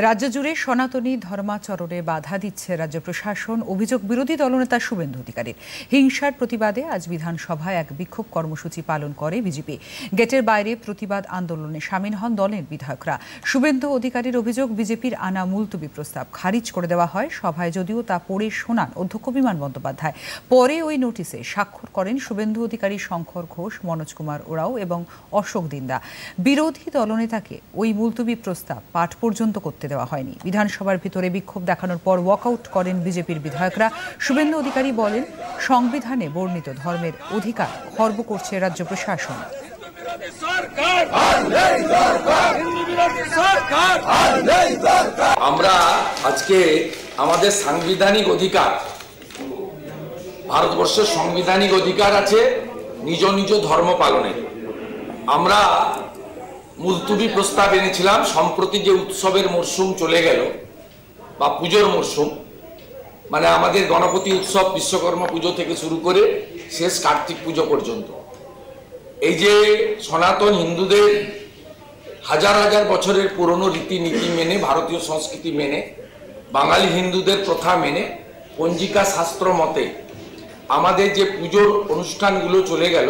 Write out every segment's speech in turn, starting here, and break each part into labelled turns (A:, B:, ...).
A: রাজ্য জুড়ে সনাতনী ধর্মাচরণে বাধা দিচ্ছে রাজ্য প্রশাসন। অভিযোগ বিরোধী দলনেতা শুভেন্দু অধিকারীর। হিংসার প্রতিবাদে আজ বিধানসভায় এক বিক্ষোভ কর্মসূচি পালন করে বিজেপি। গেটের বাইরে প্রতিবাদ আন্দোলনে সামিল হন দলের বিধায়করা। শুভেন্দু অধিকারীর অভিযোগ, বিজেপির আনা মুলতবি প্রস্তাব খারিজ করে দেওয়া হয় সভায়, যদিও তা পড়ে শোনান অধ্যক্ষ বিমান বন্দ্যোপাধ্যায়। পরে ওই নোটিশে স্বাক্ষর করেন শুভেন্দু অধিকারী, শঙ্কর ঘোষ, মনোজ কুমার ওরাও এবং অশোক দিন্দা। বিরোধী দলনেতাকে ওই মুলতবি প্রস্তাব পাঠ পর্যন্ত করতে দেওয়া হয়নি। বিধানসভার ভিতরে বিক্ষোভ দেখানোর পর ওয়াকআউট করেন বিজেপির বিধায়করা। শুভেন্দু অধিকারী বলেন, সংবিধানে বর্ণিত ধর্মের অধিকার খর্ব করছে রাজ্য প্রশাসন।
B: আমরা আজকে আমাদের সাংবিধানিক অধিকার, ভারতবর্ষের সাংবিধানিক অধিকার আছে নিজ নিজ ধর্ম পালনের। আমরা মুলতবি প্রস্তাব এনেছিলাম। সম্প্রতি যে উৎসবের মরশুম চলে গেল বা পুজোর মরশুম, মানে আমাদের গণপতি উৎসব, বিশ্বকর্মা পুজো থেকে শুরু করে শেষ কার্তিক পুজো পর্যন্ত, এই যে সনাতন হিন্দুদের হাজার হাজার বছরের পুরনো রীতিনীতি মেনে, ভারতীয় সংস্কৃতি মেনে, বাঙালি হিন্দুদের প্রথা মেনে, পঞ্জিকা শাস্ত্র মতে আমাদের যে পুজোর অনুষ্ঠানগুলো চলে গেল,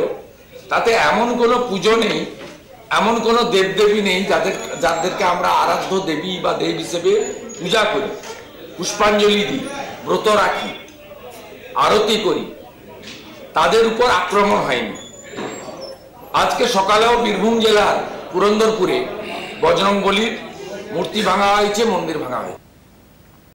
B: তাতে এমন কোনো পুজো নেই, এমন কোনো দেবদেবী নেই যাদেরকে আমরা আরাধ্য দেবী বা দেব হিসেবে পূজা করি, পুষ্পাঞ্জলি দিই, ব্রত রাখি, আরতি করি, তাদের উপর আক্রমণ হয়নি। আজকে সকালেও বীরভূম জেলার পুরন্দরপুরে বজরংবলীর মূর্তি ভাঙা হয়েছে, মন্দির ভাঙা হয়েছে।